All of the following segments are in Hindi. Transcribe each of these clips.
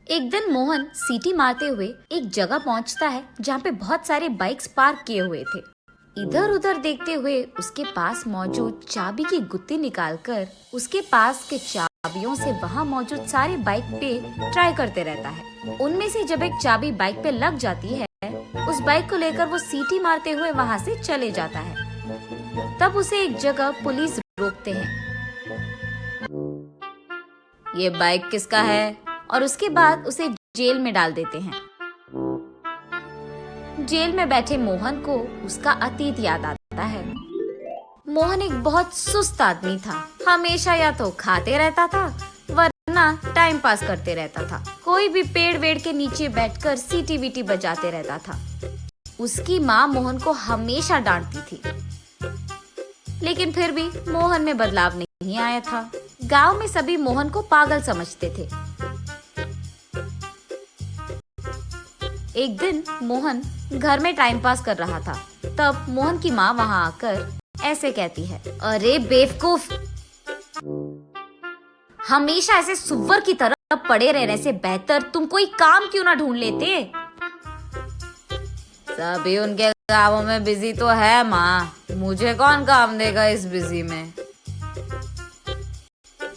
एक दिन मोहन सीटी मारते हुए एक जगह पहुंचता है जहाँ पे बहुत सारे बाइक्स पार्क किए हुए थे। इधर उधर देखते हुए उसके पास मौजूद चाबी की गुत्ती निकालकर उसके पास के चाबियों से वहाँ मौजूद सारे बाइक पे ट्राई करते रहता है। उनमें से जब एक चाबी बाइक पे लग जाती है, उस बाइक को लेकर वो सीटी मारते हुए वहाँ से चले जाता है। तब उसे एक जगह पुलिस रोकते हैं। ये बाइक किसका है? और उसके बाद उसे जेल में डाल देते हैं। जेल में बैठे मोहन को उसका अतीत याद आता है। मोहन एक बहुत सुस्त आदमी था। हमेशा या तो खाते रहता था वरना टाइम पास करते रहता था। कोई भी पेड़ वेड़ के नीचे बैठकर सीटी वीटी बजाते रहता था। उसकी माँ मोहन को हमेशा डांटती थी, लेकिन फिर भी मोहन में बदलाव नहीं आया था। गांव में सभी मोहन को पागल समझते थे। एक दिन मोहन घर में टाइम पास कर रहा था। तब मोहन की माँ वहाँ आकर ऐसे कहती है, अरे बेवकूफ, हमेशा ऐसे सुअर की तरह पड़े रहने से बेहतर तुम कोई काम क्यों ना ढूंढ लेते। सभी उनके कामों में बिजी तो है माँ, मुझे कौन काम देगा इस बिजी में।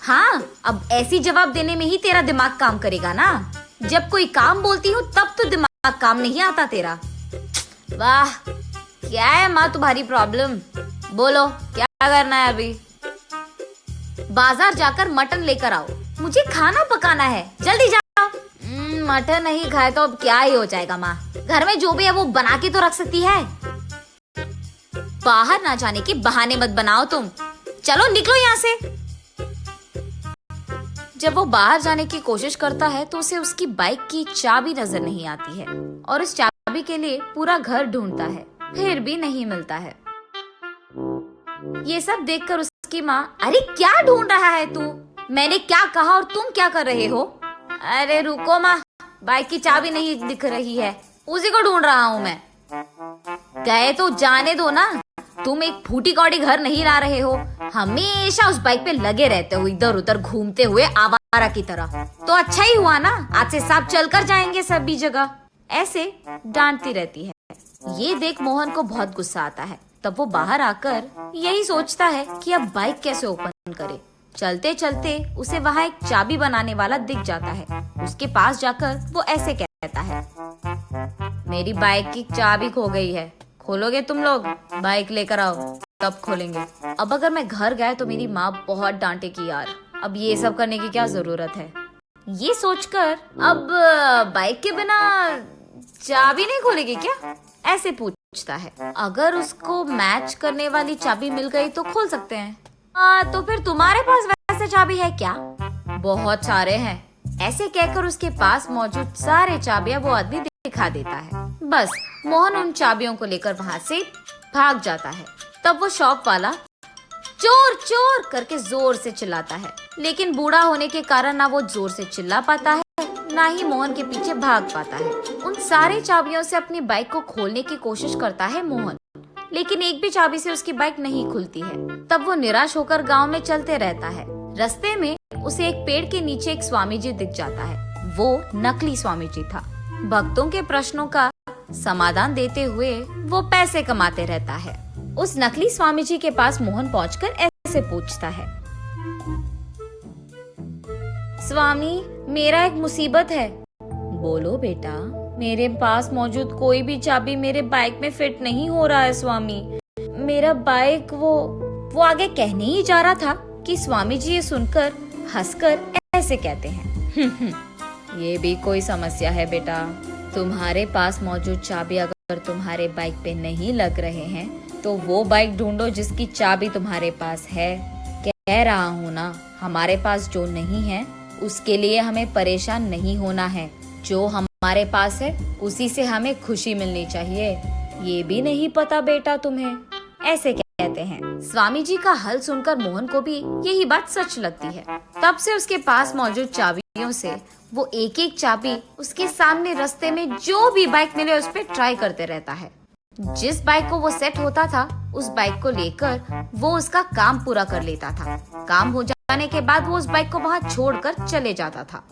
हाँ, अब ऐसी जवाब देने में ही तेरा दिमाग काम करेगा ना। जब कोई काम बोलती हूँ तब तो दिमाग काम नहीं आता तेरा। वाह, क्या है माँ तुम्हारी प्रॉब्लम? बोलो क्या करना है अभी? बाजार जाकर मटन लेकर आओ, मुझे खाना पकाना है, जल्दी जाओ। मटन नहीं खाए तो अब क्या ही हो जाएगा माँ, घर में जो भी है वो बना के तो रख सकती है। बाहर ना जाने के बहाने मत बनाओ तुम, चलो निकलो यहाँ से। जब वो बाहर जाने की कोशिश करता है तो उसे उसकी बाइक की चाबी नजर नहीं आती है और उस चाबी के लिए पूरा घर ढूंढता है, फिर भी नहीं मिलता है। ये सब देखकर उसकी माँ, अरे क्या ढूंढ रहा है तू? मैंने क्या कहा और तुम क्या कर रहे हो? अरे रुको माँ, बाइक की चाबी नहीं दिख रही है, उसी को ढूंढ रहा हूँ मैं। गए तो जाने दो ना, तुम एक फूटी कौड़ी घर नहीं ला रहे हो, हमेशा उस बाइक पे लगे रहते हो इधर उधर घूमते हुए आवारा की तरह। तो अच्छा ही हुआ ना, आज से साथ चलकर जाएंगे सभी जगह। ऐसे डांटती रहती है। ये देख मोहन को बहुत गुस्सा आता है। तब वो बाहर आकर यही सोचता है कि अब बाइक कैसे ओपन करे। चलते चलते उसे वहाँ एक चाबी बनाने वाला दिख जाता है। उसके पास जाकर वो ऐसे कहता है, मेरी बाइक की चाबी खो गई है, खोलोगे तुम लोग? बाइक लेकर आओ तब खोलेंगे। अब अगर मैं घर गया तो मेरी माँ बहुत डांटेगी यार, अब ये सब करने की क्या जरूरत है। ये सोचकर अब बाइक के बिना चाबी नहीं खोलेगी क्या, ऐसे पूछता है। अगर उसको मैच करने वाली चाबी मिल गई तो खोल सकते हैं। तो फिर तुम्हारे पास वैसे चाबी है क्या? बहुत सारे हैं। ऐसे कहकर उसके पास मौजूद सारे चाबियां वो आदमी दिखा देता है। बस मोहन उन चाबियों को लेकर वहाँ से भाग जाता है। तब वो शॉप वाला चोर चोर करके जोर से चिल्लाता है, लेकिन बूढ़ा होने के कारण ना वो जोर से चिल्ला पाता है ना ही मोहन के पीछे भाग पाता है। उन सारे चाबियों से अपनी बाइक को खोलने की कोशिश करता है मोहन, लेकिन एक भी चाबी से उसकी बाइक नहीं खुलती है। तब वो निराश होकर गांव में चलते रहता है। रास्ते में उसे एक पेड़ के नीचे एक स्वामी जी दिख जाता है। वो नकली स्वामी जी था। भक्तों के प्रश्नों का समाधान देते हुए वो पैसे कमाते रहता है। उस नकली स्वामी जी के पास मोहन पहुंचकर ऐसे पूछता है, स्वामी मेरा एक मुसीबत है। बोलो बेटा, मेरे पास मौजूद कोई भी चाबी मेरे बाइक में फिट नहीं हो रहा है स्वामी। मेरा बाइक वो आगे कहने ही जा रहा था कि स्वामी जी ये सुनकर हंसकर ऐसे कहते हैं, ये भी कोई समस्या है बेटा। तुम्हारे पास मौजूद चाबी अगर तुम्हारे बाइक पे नहीं लग रहे हैं तो वो बाइक ढूंढो जिसकी चाबी तुम्हारे पास है। कह रहा हूँ ना, हमारे पास जो नहीं है उसके लिए हमें परेशान नहीं होना है। जो हमारे पास है उसी से हमें खुशी मिलनी चाहिए। ये भी नहीं पता बेटा तुम्हें, ऐसे कहते हैं। स्वामी जी का हल सुनकर मोहन को भी यही बात सच लगती है। तब से उसके पास मौजूद चाबियों से वो एक एक चाबी उसके सामने रास्ते में जो भी बाइक मिले उस पर ट्राई करते रहता है। जिस बाइक को वो सेट होता था उस बाइक को लेकर वो उसका काम पूरा कर लेता था। काम हो जाने के बाद वो उस बाइक को वहाँ छोड़कर चले जाता था।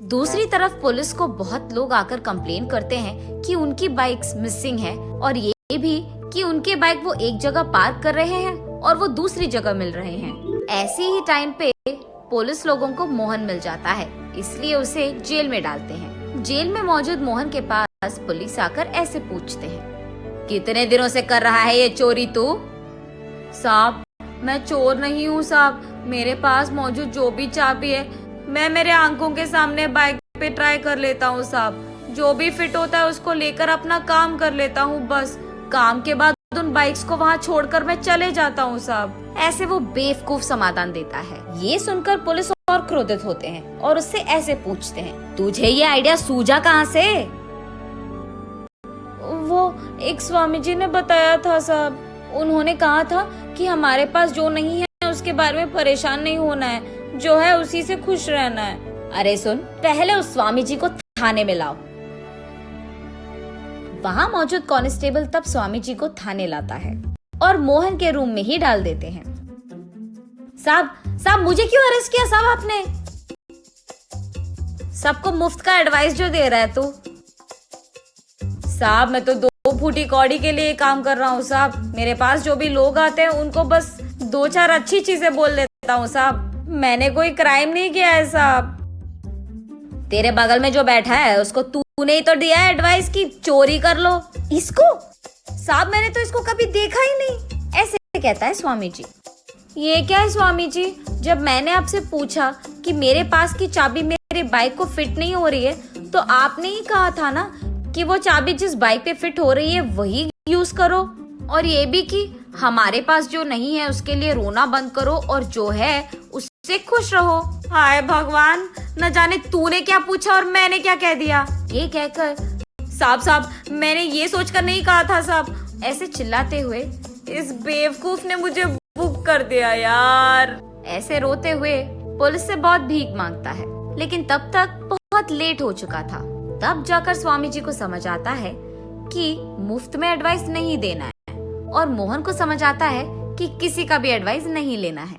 दूसरी तरफ पुलिस को बहुत लोग आकर कंप्लेन करते हैं कि उनकी बाइक्स मिसिंग है और ये भी कि उनके बाइक वो एक जगह पार्क कर रहे हैं और वो दूसरी जगह मिल रहे हैं। ऐसे ही टाइम पे पुलिस लोगों को मोहन मिल जाता है, इसलिए उसे जेल में डालते हैं। जेल में मौजूद मोहन के पास पुलिस आकर ऐसे पूछते हैं, कितने दिनों से कर रहा है ये चोरी तू? साहब, मैं चोर नहीं हूँ साहब, मेरे पास मौजूद जो भी चाबी है मैं मेरे आंखों के सामने बाइक पे ट्राई कर लेता हूँ साहब, जो भी फिट होता है उसको लेकर अपना काम कर लेता हूँ, बस काम के बाद उन बाइक्स को वहाँ छोड़कर मैं चले जाता हूँ साहब। ऐसे वो बेवकूफ समाधान देता है। ये सुनकर पुलिस और क्रोधित होते हैं और उससे ऐसे पूछते हैं, तुझे ये आइडिया सूझा कहाँ से? वो एक स्वामी जी ने बताया था साहब, उन्होंने कहा था कि हमारे पास जो नहीं है उसके बारे में परेशान नहीं होना है, जो है उसी से खुश रहना है। अरे सुन, पहले उस स्वामी जी को थाने में लाओ। वहाँ मौजूद कांस्टेबल तब स्वामी जी को थाने लाता है और मोहन के रूम में ही डाल देते हैं। साहब मुझे क्यों अरेस्ट किया साहब आपने? सबको मुफ्त का एडवाइस जो दे रहा है तू? साहब मैं तो 2 फूटी कौड़ी के लिए काम कर रहा हूँ साहब, मेरे पास जो भी लोग आते हैं उनको बस 2-4 अच्छी चीजें बोल देता हूँ साहब, मैंने कोई क्राइम नहीं किया है साहब। तेरे बगल में जो बैठा है उसको तूने ही तो दिया है एडवाइस की चोरी कर लो। इसको? साहब मैंने तो इसको कभी देखा ही नहीं, ऐसे कहता है स्वामी जी। ये क्या है स्वामी जी, जब मैंने आपसे पूछा कि मेरे पास की चाबी मेरे बाइक को फिट नहीं हो रही है तो आपने ही कहा था ना कि वो चाबी जिस बाइक पे फिट हो रही है वही यूज करो, और ये भी कि हमारे पास जो नहीं है उसके लिए रोना बंद करो और जो है उससे खुश रहो। हाय भगवान, न जाने तूने क्या पूछा और मैंने क्या कह दिया। ये कहकर साहब मैंने ये सोचकर नहीं कहा था साहब, ऐसे चिल्लाते हुए इस बेवकूफ ने मुझे बुक कर दिया यार। ऐसे रोते हुए पुलिस से बहुत भीख मांगता है, लेकिन तब तक बहुत लेट हो चुका था। तब जाकर स्वामी जी को समझ आता है कि मुफ्त में एडवाइस नहीं देना है और मोहन को समझ आता है कि किसी का भी एडवाइस नहीं लेना है।